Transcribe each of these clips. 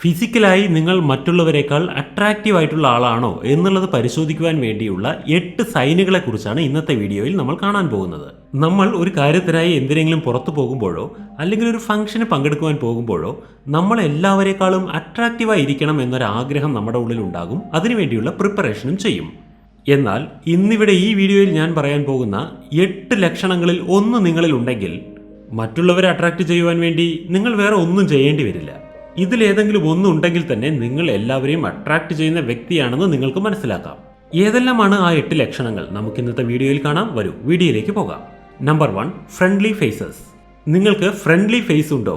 ഫിസിക്കലായി നിങ്ങൾ മറ്റുള്ളവരെക്കാൾ അട്രാക്റ്റീവ് ആയിട്ടുള്ള ആളാണോ എന്നുള്ളത് പരിശോധിക്കുവാൻ വേണ്ടിയുള്ള 8 സൈനുകളെ കുറിച്ചാണ് ഇന്നത്തെ വീഡിയോയിൽ നമ്മൾ കാണാൻ പോകുന്നത്. നമ്മൾ ഒരു കാര്യത്തിനായി എന്തിനെങ്കിലും പുറത്തു പോകുമ്പോഴോ അല്ലെങ്കിൽ ഒരു ഫംഗ്ഷന് പങ്കെടുക്കുവാൻ പോകുമ്പോഴോ നമ്മൾ എല്ലാവരെക്കാളും അട്രാക്റ്റീവായി ഇരിക്കണം എന്നൊരാഗ്രഹം നമ്മുടെ ഉള്ളിൽ ഉണ്ടാകും. അതിനുവേണ്ടിയുള്ള പ്രിപ്പറേഷനും ചെയ്യും. എന്നാൽ ഇന്നിവിടെ ഈ വീഡിയോയിൽ ഞാൻ പറയാൻ പോകുന്ന 8 ലക്ഷണങ്ങളിൽ ഒന്ന് നിങ്ങളിൽ ഉണ്ടെങ്കിൽ മറ്റുള്ളവരെ അട്രാക്റ്റ് ചെയ്യുവാൻ വേണ്ടി നിങ്ങൾ വേറെ ഒന്നും ചെയ്യേണ്ടി വരില്ല. ഇതിലേതെങ്കിലും ഒന്നുണ്ടെങ്കിൽ തന്നെ നിങ്ങൾ എല്ലാവരെയും അട്രാക്റ്റ് ചെയ്യുന്ന വ്യക്തിയാണെന്ന് നിങ്ങൾക്ക് മനസ്സിലാക്കാം. ഏതെല്ലാമാണ് ആ 8 ലക്ഷണങ്ങൾ നമുക്ക് ഇന്നത്തെ വീഡിയോയിൽ കാണാം. വരൂ വീഡിയോയിലേക്ക് പോകാം. Number 1, friendly faces. നിങ്ങൾക്ക് ഫ്രണ്ട്ലി ഫേസ് ഉണ്ടോ?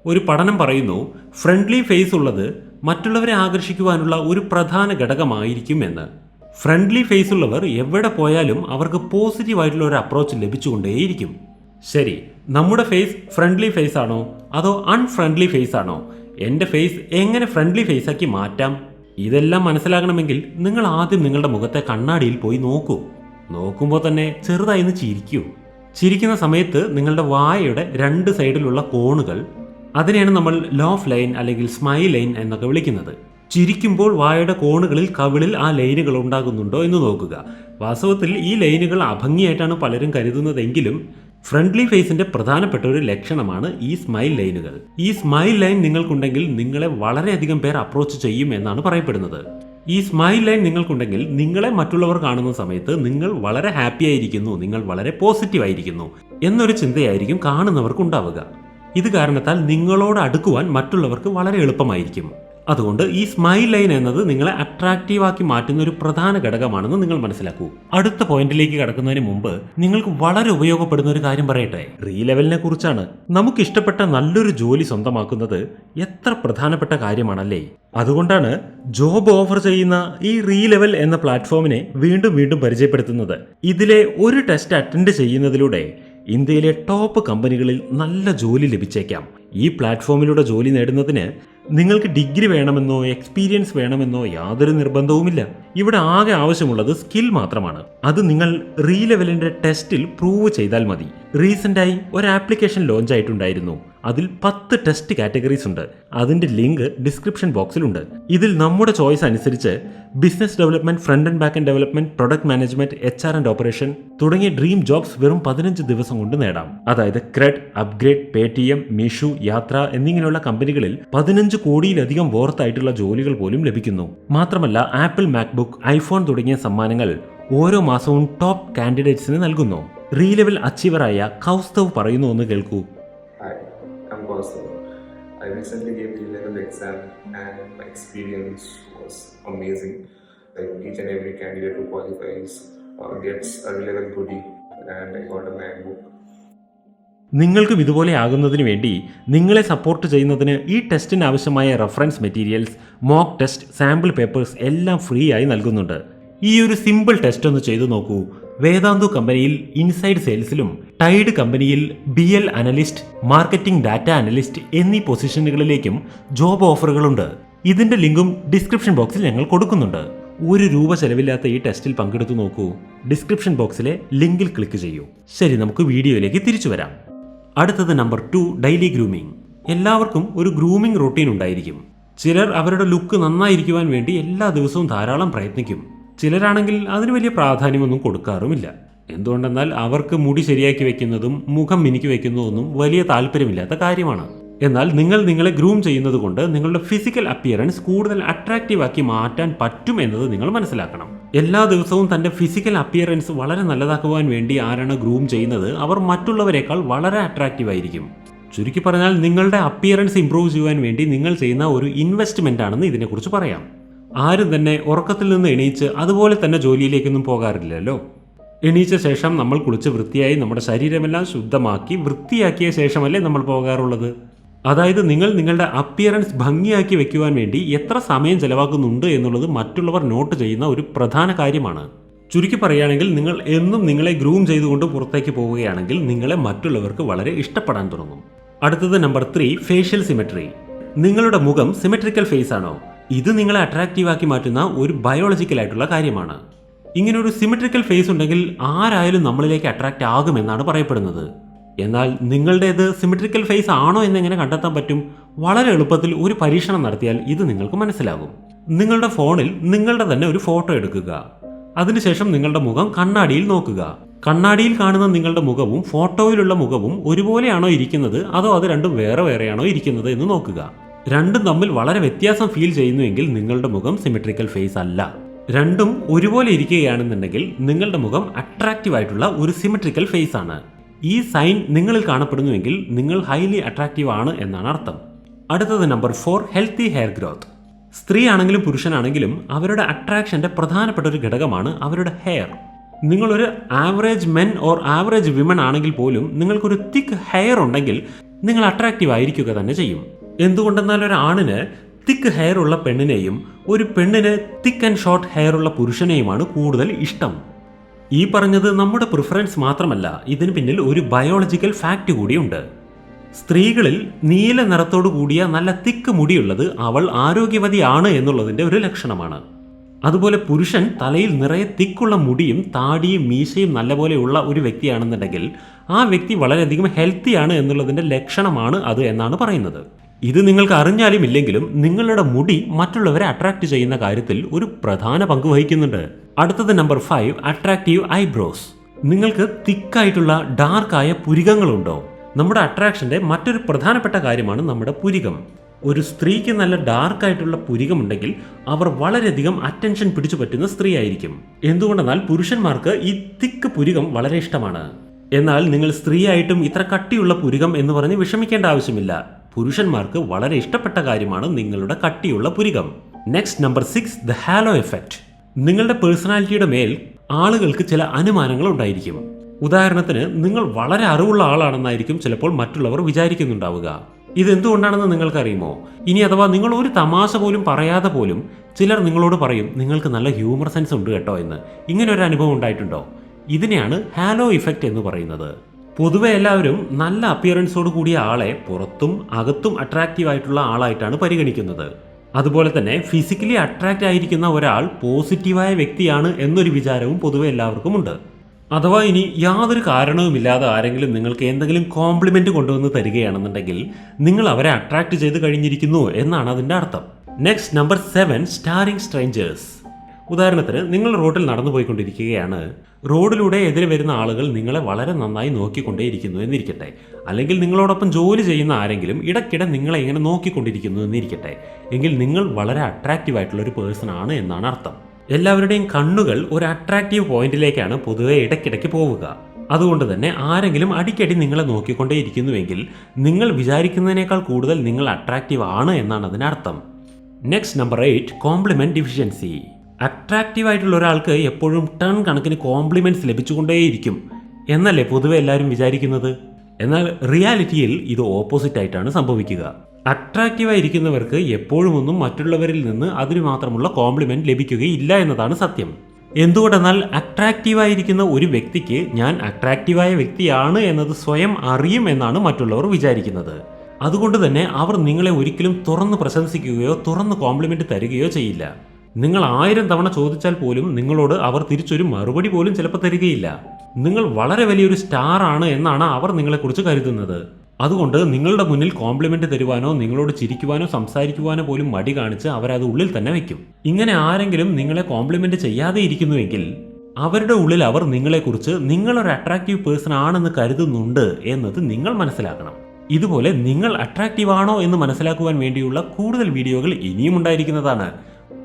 ഒരു പഠനം പറയുന്നു ഫ്രണ്ട്ലി ഫേസ് ഉള്ളത് മറ്റുള്ളവരെ ആകർഷിക്കുവാനുള്ള ഒരു പ്രധാന ഘടകമായിരിക്കും എന്ന്. ഫ്രണ്ട്ലി ഫേസ് ഉള്ളവർ എവിടെ പോയാലും അവർക്ക് പോസിറ്റീവായിട്ടുള്ള ഒരു അപ്രോച്ച് ലഭിച്ചുകൊണ്ടേയിരിക്കും. ശരി, നമ്മുടെ ഫേസ് ഫ്രണ്ട്ലി ഫേസ് ആണോ അതോ അൺഫ്രണ്ട്ലി ഫേസ് ആണോ? എൻ്റെ ഫേസ് എങ്ങനെ ഫ്രണ്ട്ലി ഫേസാക്കി മാറ്റാം? ഇതെല്ലാം മനസ്സിലാകണമെങ്കിൽ നിങ്ങൾ ആദ്യം നിങ്ങളുടെ മുഖത്തെ കണ്ണാടിയിൽ പോയി നോക്കൂ. നോക്കുമ്പോൾ തന്നെ ചെറുതായി ഒന്ന് ചിരിക്കൂ. ചിരിക്കുന്ന സമയത്ത് നിങ്ങളുടെ വായയുടെ 2 സൈഡിലുള്ള കോണുകൾ, അതിനെയാണ് നമ്മൾ ലോഫ് ലൈൻ അല്ലെങ്കിൽ സ്മൈൽ ലൈൻ എന്നൊക്കെ വിളിക്കുന്നത്. ചിരിക്കുമ്പോൾ വായയുടെ കോണുകളിൽ കവിളിൽ ആ ലൈനുകൾ ഉണ്ടാകുന്നുണ്ടോ എന്ന് നോക്കുക. വാസ്തവത്തിൽ ഈ ലൈനുകൾ അഭംഗിയായിട്ടാണ് പലരും കരുതുന്നതെങ്കിലും ഫ്രണ്ട്ലി ഫേസിന്റെ പ്രധാനപ്പെട്ട ഒരു ലക്ഷണമാണ് ഈ സ്മൈൽ ലൈനുകൾ. ഈ സ്മൈൽ ലൈൻ നിങ്ങൾക്കുണ്ടെങ്കിൽ നിങ്ങളെ വളരെയധികം പേർ അപ്രോച്ച് ചെയ്യും എന്നാണ് പറയപ്പെടുന്നത്. ഈ സ്മൈൽ ലൈൻ നിങ്ങൾക്കുണ്ടെങ്കിൽ നിങ്ങളെ മറ്റുള്ളവർ കാണുന്ന സമയത്ത് നിങ്ങൾ വളരെ ഹാപ്പി ആയിരിക്കുന്നു, നിങ്ങൾ വളരെ പോസിറ്റീവ് ആയിരിക്കുന്നു എന്നൊരു ചിന്തയായിരിക്കും കാണുന്നവർക്ക് ഉണ്ടാവുക. ഇത് കാരണത്താൽ നിങ്ങളോട് അടുക്കുവാൻ മറ്റുള്ളവർക്ക് വളരെ എളുപ്പമായിരിക്കും. അതുകൊണ്ട് ഈ സ്മൈൽ ലൈൻ എന്നത് നിങ്ങളെ അട്രാക്റ്റീവാക്കി മാറ്റുന്ന ഒരു പ്രധാന ഘടകമാണെന്ന് നിങ്ങൾ മനസ്സിലാക്കൂ. അടുത്ത പോയിന്റിലേക്ക് കടക്കുന്നതിന് മുമ്പ് നിങ്ങൾക്ക് വളരെ ഉപയോഗപ്പെടുന്ന ഒരു കാര്യം പറയട്ടെ. റീലെവലിനെ കുറിച്ചാണ്. നമുക്ക് ഇഷ്ടപ്പെട്ട നല്ലൊരു ജോലി സ്വന്തമാക്കുന്നത് എത്ര പ്രധാനപ്പെട്ട കാര്യമാണല്ലേ? അതുകൊണ്ടാണ് ജോബ് ഓഫർ ചെയ്യുന്ന ഈ റീലെവൽ എന്ന പ്ലാറ്റ്ഫോമിനെ വീണ്ടും വീണ്ടും പരിചയപ്പെടുത്തുന്നത്. ഇതിലെ ഒരു ടെസ്റ്റ് അറ്റൻഡ് ചെയ്യുന്നതിലൂടെ ഇന്ത്യയിലെ ടോപ്പ് കമ്പനികളിൽ നല്ല ജോലി ലഭിച്ചേക്കാം. ഈ പ്ലാറ്റ്ഫോമിലൂടെ ജോലി നേടുന്നതിന് നിങ്ങൾക്ക് ഡിഗ്രി വേണമെന്നോ എക്സ്പീരിയൻസ് വേണമെന്നോ യാതൊരു നിർബന്ധവുമില്ല. ഇവിടെ ആകെ ആവശ്യമുള്ളത് സ്കിൽ മാത്രമാണ്. അത് നിങ്ങൾ റീലെവലിന്റെ ടെസ്റ്റിൽ പ്രൂവ് ചെയ്താൽ മതി. റീസെന്റായി ഒരു ആപ്ലിക്കേഷൻ ലോഞ്ച് ആയിട്ടുണ്ടായിരുന്നു. അതിൽ 10 ടെസ്റ്റ് കാറ്റഗറീസ് ഉണ്ട്. അതിന്റെ ലിങ്ക് ഡിസ്ക്രിപ്ഷൻ ബോക്സിലുണ്ട്. ഇതിൽ നമ്മുടെ ചോയ്സ് അനുസരിച്ച് business development, front and back and development, product management, HR and operation തുടങ്ങിയ ഡ്രീം ജോബ്സ് വെറും 15 ദിവസം കൊണ്ട് നേടാം. അതായത് ക്രെഡ്, അപ്ഗ്രേഡ്, പേടിഎം, മീഷു, യാത്ര എന്നിങ്ങനെയുള്ള കമ്പനികളിൽ 15 കോടിയിലധികം വോർത്തായിട്ടുള്ള ജോലികൾ പോലും ലഭിക്കുന്നു. മാത്രമല്ല ആപ്പിൾ മാക്ബുക്ക്, ഐഫോൺ തുടങ്ങിയ സമ്മാനങ്ങൾ ഓരോ മാസവും ടോപ്പ് കാൻഡിഡേറ്റ്സിന് നൽകുന്നു. റീലെവൽ അച്ചീവറായ കൗസ്തവ് പറയുന്നു ഒന്ന് കേൾക്കൂ. I recently gave the level exam and my experience was amazing. Like each and every candidate who qualifies gets a level goodie and I got a MacBook. നിങ്ങൾക്കും ഇതുപോലെ ആകുന്നതിന് വേണ്ടി നിങ്ങളെ സപ്പോർട്ട് ചെയ്യുന്നതിന് ഈ ടെസ്റ്റിന് ആവശ്യമായ reference materials, mock test, sample papers എല്ലാം ഫ്രീ ആയി നൽകുന്നുണ്ട്. ഈ ഒരു സിമ്പിൾ ടെസ്റ്റ് ഒന്ന് ചെയ്തു നോക്കൂ. വേദാന്തു കമ്പനിയിൽ ഇൻസൈഡ് സെയിൽസിലും ടൈഡ് കമ്പനിയിൽ BL analyst, marketing data analyst എന്നീ പൊസിഷനുകളിലേക്കും ജോബ് ഓഫറുകളുണ്ട്. ഇതിന്റെ ലിങ്കും ഡിസ്ക്രിപ്ഷൻ ബോക്സിൽ ഞങ്ങൾ കൊടുക്കുന്നുണ്ട്. ₹1 ചെലവില്ലാത്ത ഈ ടെസ്റ്റിൽ പങ്കെടുത്തു നോക്കൂ. ഡിസ്ക്രിപ്ഷൻ ബോക്സിലെ ലിങ്കിൽ ക്ലിക്ക് ചെയ്യൂ. ശരി, നമുക്ക് വീഡിയോയിലേക്ക് തിരിച്ചു വരാം. അടുത്തത് നമ്പർ 2, ഡെയിലി ഗ്രൂമിംഗ്. എല്ലാവർക്കും ഒരു ഗ്രൂമിംഗ് റൊട്ടീൻ ഉണ്ടായിരിക്കും. ചിലർ അവരുടെ ലുക്ക് നന്നായിരിക്കുവാൻ വേണ്ടി എല്ലാ ദിവസവും ധാരാളം പ്രയത്നിക്കും. ചിലരാണെങ്കിൽ അതിന് വലിയ പ്രാധാന്യമൊന്നും കൊടുക്കാറുമില്ല. എന്തുകൊണ്ടെന്നാൽ അവർക്ക് മുടി ശരിയാക്കി വെക്കുന്നതും മുഖം മിനുക്കി വെക്കുന്നതൊന്നും വലിയ താല്പര്യമില്ലാത്ത കാര്യമാണ്. എന്നാൽ നിങ്ങൾ നിങ്ങളെ ഗ്രൂം ചെയ്യുന്നത് കൊണ്ട് നിങ്ങളുടെ ഫിസിക്കൽ അപ്പിയറൻസ് കൂടുതൽ അട്രാക്റ്റീവ് ആക്കി മാറ്റാൻ പറ്റും എന്നത് നിങ്ങൾ മനസ്സിലാക്കണം. എല്ലാ ദിവസവും തന്റെ ഫിസിക്കൽ അപ്പിയറൻസ് വളരെ നല്ലതാക്കുവാൻ വേണ്ടി ആരാണ് ഗ്രൂം ചെയ്യുന്നത് അവർ മറ്റുള്ളവരെക്കാൾ വളരെ അട്രാക്റ്റീവ് ആയിരിക്കും. ചുരുക്കി പറഞ്ഞാൽ നിങ്ങളുടെ അപ്പിയറൻസ് ഇംപ്രൂവ് ചെയ്യുവാൻ വേണ്ടി നിങ്ങൾ ചെയ്യുന്ന ഒരു ഇൻവെസ്റ്റ്മെന്റ് ആണെന്ന് ഇതിനെക്കുറിച്ച് പറയാം. ആരും തന്നെ ഉറക്കത്തിൽ നിന്ന് എണീച്ച് അതുപോലെ തന്നെ ജോലിയിലേക്കൊന്നും പോകാറില്ലല്ലോ. എണീച്ച ശേഷം നമ്മൾ കുളിച്ച് വൃത്തിയായി നമ്മുടെ ശരീരമെല്ലാം ശുദ്ധമാക്കി വൃത്തിയാക്കിയ ശേഷമല്ലേ നമ്മൾ പോകാറുള്ളത്. അതായത് നിങ്ങൾ നിങ്ങളുടെ അപ്പിയറൻസ് ഭംഗിയാക്കി വെക്കുവാൻ വേണ്ടി എത്ര സമയം ചെലവാക്കുന്നുണ്ട് എന്നുള്ളത് മറ്റുള്ളവർ നോട്ട് ചെയ്യുന്ന ഒരു പ്രധാന കാര്യമാണ്. ചുരുക്കി പറയുകയാണെങ്കിൽ നിങ്ങൾ എന്നും നിങ്ങളെ ഗ്രൂം ചെയ്തുകൊണ്ട് പുറത്തേക്ക് പോവുകയാണെങ്കിൽ നിങ്ങളെ മറ്റുള്ളവർക്ക് വളരെ ഇഷ്ടപ്പെടാൻ തുടങ്ങും. അടുത്തത് നമ്പർ 3, ഫേഷ്യൽ സിമെട്രി. നിങ്ങളുടെ മുഖം സിമെട്രിക്കൽ ഫേസ് ആണോ? ഇത് നിങ്ങളെ അട്രാക്റ്റീവ് ആക്കി മാറ്റുന്ന ഒരു ബയോളജിക്കൽ ആയിട്ടുള്ള കാര്യമാണ്. ഇങ്ങനെ ഒരു സിമെട്രിക്കൽ ഫേസ് ഉണ്ടെങ്കിൽ ആരായാലും നമ്മളിലേക്ക് അട്രാക്റ്റ് ആകുമെന്നാണ് പറയപ്പെടുന്നത്. എന്നാൽ നിങ്ങളുടേത് സിമെട്രിക്കൽ ഫേസ് ആണോ എന്നെങ്ങനെ കണ്ടെത്താൻ പറ്റും? വളരെ എളുപ്പത്തിൽ ഒരു പരീക്ഷണം നടത്തിയാൽ ഇത് നിങ്ങൾക്ക് മനസ്സിലാകും. നിങ്ങളുടെ ഫോണിൽ നിങ്ങളുടെ തന്നെ ഒരു ഫോട്ടോ എടുക്കുക. അതിനുശേഷം നിങ്ങളുടെ മുഖം കണ്ണാടിയിൽ നോക്കുക. കണ്ണാടിയിൽ കാണുന്ന നിങ്ങളുടെ മുഖവും ഫോട്ടോയിലുള്ള മുഖവും ഒരുപോലെയാണോ ഇരിക്കുന്നത്, അതോ അത് രണ്ടും വേറെ വേറെയാണോ ഇരിക്കുന്നത് എന്ന് നോക്കുക. രണ്ടും തമ്മിൽ വളരെ വ്യത്യാസം ഫീൽ ചെയ്യുന്നുവെങ്കിൽ നിങ്ങളുടെ മുഖം സിമെട്രിക്കൽ ഫേസ് അല്ല. രണ്ടും ഒരുപോലെ ഇരിക്കുകയാണെന്നുണ്ടെങ്കിൽ നിങ്ങളുടെ മുഖം അട്രാക്റ്റീവ് ആയിട്ടുള്ള ഒരു സിമെട്രിക്കൽ ഫേസ് ആണ്. ഈ സൈൻ നിങ്ങളിൽ കാണപ്പെടുന്നുവെങ്കിൽ നിങ്ങൾ ഹൈലി അട്രാക്റ്റീവ് ആണ് എന്നാണ് അർത്ഥം. അടുത്തത് നമ്പർ 4, ഹെൽത്തി ഹെയർ ഗ്രോത്ത്. സ്ത്രീ ആണെങ്കിലും പുരുഷനാണെങ്കിലും അവരുടെ അട്രാക്ഷന്റെ പ്രധാനപ്പെട്ട ഒരു ഘടകമാണ് അവരുടെ ഹെയർ. നിങ്ങളൊരു average men or average women ആണെങ്കിൽ പോലും നിങ്ങൾക്കൊരു തിക്ക് ഹെയർ ഉണ്ടെങ്കിൽ നിങ്ങൾ അട്രാക്റ്റീവ് ആയിരിക്കുക തന്നെ ചെയ്യും. എന്തുകൊണ്ടെന്നാൽ ഒരു ആണിന് തിക്ക് ഹെയർ ഉള്ള പെണ്ണിനെയും ഒരു പെണ്ണിന് തിക്ക് ആൻഡ് ഷോർട്ട് ഹെയർ ഉള്ള പുരുഷനെയുമാണ് കൂടുതൽ ഇഷ്ടം. ഈ പറഞ്ഞത് നമ്മുടെ പ്രിഫറൻസ് മാത്രമല്ല, ഇതിന് പിന്നിൽ ഒരു ബയോളജിക്കൽ ഫാക്റ്റ് കൂടിയുണ്ട്. സ്ത്രീകളിൽ നീല നിറത്തോടു കൂടിയ നല്ല തിക്ക് മുടിയുള്ളത് അവൾ ആരോഗ്യവതിയാണ് എന്നുള്ളതിൻ്റെ ഒരു ലക്ഷണമാണ്. അതുപോലെ പുരുഷൻ തലയിൽ നിറയെ തിക്കുള്ള മുടിയും താടിയും മീശയും നല്ലപോലെയുള്ള ഒരു വ്യക്തിയാണെന്നുണ്ടെങ്കിൽ ആ വ്യക്തി വളരെയധികം ഹെൽത്തിയാണ് എന്നുള്ളതിൻ്റെ ലക്ഷണമാണ് അത് എന്നാണ് പറയുന്നത്. ഇത് നിങ്ങൾക്ക് അറിഞ്ഞാലും ഇല്ലെങ്കിലും നിങ്ങളുടെ മുടി മറ്റുള്ളവരെ അട്രാക്റ്റ് ചെയ്യുന്ന കാര്യത്തിൽ ഒരു പ്രധാന പങ്ക് വഹിക്കുന്നുണ്ട്. അടുത്തത് നമ്പർ 5, അട്രാക്റ്റീവ് ഐബ്രോസ്. നിങ്ങൾക്ക് തിക്കായിട്ടുള്ള ഡാർക്കായ പുരികങ്ങളുണ്ടോ? നമ്മുടെ അട്രാക്ഷന്റെ മറ്റൊരു പ്രധാനപ്പെട്ട കാര്യമാണ് നമ്മുടെ പുരികം. ഒരു സ്ത്രീക്ക് നല്ല ഡാർക്കായിട്ടുള്ള പുരികമുണ്ടെങ്കിൽ അവർ വളരെയധികം അറ്റൻഷൻ പിടിച്ചു പറ്റുന്ന സ്ത്രീ ആയിരിക്കും. എന്തുകൊണ്ടെന്നാൽ പുരുഷന്മാർക്ക് ഈ തിക്ക് പുരികം വളരെ ഇഷ്ടമാണ്. എന്നാൽ നിങ്ങൾ സ്ത്രീയായിട്ടും ഇത്ര കട്ടിയുള്ള പുരികം എന്ന് പറഞ്ഞ് വിഷമിക്കേണ്ട ആവശ്യമില്ല. പുരുഷന്മാർക്ക് വളരെ ഇഷ്ടപ്പെട്ട കാര്യമാണ് നിങ്ങളുടെ കട്ടിയുള്ള പുരികം. Next number 6, the halo effect. നിങ്ങളുടെ പേഴ്സണാലിറ്റിയുടെ മേൽ ആളുകൾക്ക് ചില അനുമാനങ്ങൾ ഉണ്ടായിരിക്കും. ഉദാഹരണത്തിന് നിങ്ങൾ വളരെ അറിവുള്ള ആളാണെന്നായിരിക്കും ചിലപ്പോൾ മറ്റുള്ളവർ വിചാരിക്കുന്നുണ്ടാവുക. ഇതെന്തുകൊണ്ടാണെന്ന് നിങ്ങൾക്കറിയുമോ? ഇനി അഥവാ നിങ്ങൾ ഒരു തമാശ പോലും പറയാതെ പോലും ചിലർ നിങ്ങളോട് പറയും നിങ്ങൾക്ക് നല്ല ഹ്യൂമർ സെൻസ് ഉണ്ട് കേട്ടോ എന്ന്. ഇങ്ങനെ ഒരു അനുഭവം ഉണ്ടായിട്ടുണ്ടോ? ഇതിനെയാണ് ഹാലോ ഇഫക്റ്റ് എന്ന് പറയുന്നത്. പൊതുവെ എല്ലാവരും നല്ല അപ്പിയറൻസോട് കൂടിയ ആളെ പുറത്തും അകത്തും അട്രാക്റ്റീവ് ആയിട്ടുള്ള ആളായിട്ടാണ് പരിഗണിക്കുന്നത്. അതുപോലെ തന്നെ ഫിസിക്കലി അട്രാക്റ്റ് ആയിരിക്കുന്ന ഒരാൾ പോസിറ്റീവായ വ്യക്തിയാണ് എന്നൊരു വിചാരവും പൊതുവെ എല്ലാവർക്കും ഉണ്ട്. അഥവാ ഇനി യാതൊരു കാരണവുമില്ലാതെ ആരെങ്കിലും നിങ്ങൾക്ക് എന്തെങ്കിലും കോംപ്ലിമെന്റ് കൊണ്ടുവന്ന് തരികയാണെന്നുണ്ടെങ്കിൽ നിങ്ങൾ അവരെ അട്രാക്റ്റ് ചെയ്ത് കഴിഞ്ഞിരിക്കുന്നു എന്നാണ് അതിൻ്റെ അർത്ഥം. Next number 7, starring strangers. ഉദാഹരണത്തിന് നിങ്ങൾ റോഡിൽ നടന്നു പോയിക്കൊണ്ടിരിക്കുകയാണ്. റോഡിലൂടെ എതിരെ വരുന്ന ആളുകൾ നിങ്ങളെ വളരെ നന്നായി നോക്കിക്കൊണ്ടേയിരിക്കുന്നു എന്നിരിക്കട്ടെ. അല്ലെങ്കിൽ നിങ്ങളോടൊപ്പം ജോലി ചെയ്യുന്ന ആരെങ്കിലും ഇടയ്ക്കിടെ നിങ്ങളെ ഇങ്ങനെ നോക്കിക്കൊണ്ടിരിക്കുന്നു എന്നിരിക്കട്ടെ. എങ്കിൽ നിങ്ങൾ വളരെ അട്രാക്റ്റീവ് ആയിട്ടുള്ള ഒരു പേഴ്സൺ ആണ് എന്നാണ് അർത്ഥം. എല്ലാവരുടെയും കണ്ണുകൾ ഒരു അട്രാക്റ്റീവ് പോയിന്റിലേക്കാണ് പൊതുവെ ഇടയ്ക്കിടയ്ക്ക് പോവുക. അതുകൊണ്ട് തന്നെ ആരെങ്കിലും അടിക്കടി നിങ്ങളെ നോക്കിക്കൊണ്ടേയിരിക്കുന്നുവെങ്കിൽ നിങ്ങൾ വിചാരിക്കുന്നതിനേക്കാൾ കൂടുതൽ നിങ്ങൾ അട്രാക്റ്റീവ് ആണ് എന്നാണ് അതിനർത്ഥം. Next number 8, compliment deficiency. Attractive ആയിട്ടുള്ള ഒരാൾക്ക് എപ്പോഴും ടൺ കണക്കിന് കോംപ്ലിമെന്റ്സ് ലഭിച്ചുകൊണ്ടേയിരിക്കും എന്നല്ലേ പൊതുവെ എല്ലാവരും വിചാരിക്കുന്നത്. എന്നാൽ റിയാലിറ്റിയിൽ ഇത് ഓപ്പോസിറ്റ് ആയിട്ടാണ് സംഭവിക്കുക. അട്രാക്റ്റീവായിരിക്കുന്നവർക്ക് എപ്പോഴും ഒന്നും മറ്റുള്ളവരിൽ നിന്ന് അതിന് മാത്രമുള്ള കോംപ്ലിമെന്റ് ലഭിക്കുകയില്ല എന്നതാണ് സത്യം. എന്തുകൊണ്ടെന്നാൽ അട്രാക്റ്റീവായിരിക്കുന്ന ഒരു വ്യക്തിക്ക് ഞാൻ അട്രാക്റ്റീവായ വ്യക്തിയാണ് എന്നത് സ്വയം അറിയും എന്നാണ് മറ്റുള്ളവർ വിചാരിക്കുന്നത്. അതുകൊണ്ട് തന്നെ അവർ നിങ്ങളെ ഒരിക്കലും തുറന്ന് പ്രശംസിക്കുകയോ തുറന്ന് കോംപ്ലിമെന്റ് തരികയോ ചെയ്യില്ല. നിങ്ങൾ 1000 തവണ ചോദിച്ചാൽ പോലും നിങ്ങളോട് അവർ തിരിച്ചൊരു മറുപടി പോലും ചിലപ്പോൾ തരികയില്ല. നിങ്ങൾ വളരെ വലിയൊരു സ്റ്റാർ ആണ് എന്നാണ് അവർ നിങ്ങളെക്കുറിച്ച് കരുതുന്നത്. അതുകൊണ്ട് നിങ്ങളുടെ മുന്നിൽ കോംപ്ലിമെന്റ് തരുവാനോ നിങ്ങളോട് ചിരിക്കുവാനോ സംസാരിക്കുവാനോ പോലും മടി കാണിച്ച് അവരത് ഉള്ളിൽ തന്നെ വെക്കും. ഇങ്ങനെ ആരെങ്കിലും നിങ്ങളെ കോംപ്ലിമെന്റ് ചെയ്യാതെ ഇരിക്കുന്നുവെങ്കിൽ അവരുടെ ഉള്ളിൽ അവർ നിങ്ങളെക്കുറിച്ച് നിങ്ങളൊരു അട്രാക്റ്റീവ് പേഴ്സൺ ആണെന്ന് കരുതുന്നുണ്ട് എന്നത് നിങ്ങൾ മനസ്സിലാക്കണം. ഇതുപോലെ നിങ്ങൾ അട്രാക്റ്റീവ് ആണോ എന്ന് മനസ്സിലാക്കുവാൻ വേണ്ടിയുള്ള കൂടുതൽ വീഡിയോകൾ ഇനിയും ഉണ്ടായിരിക്കുന്നതാണ്.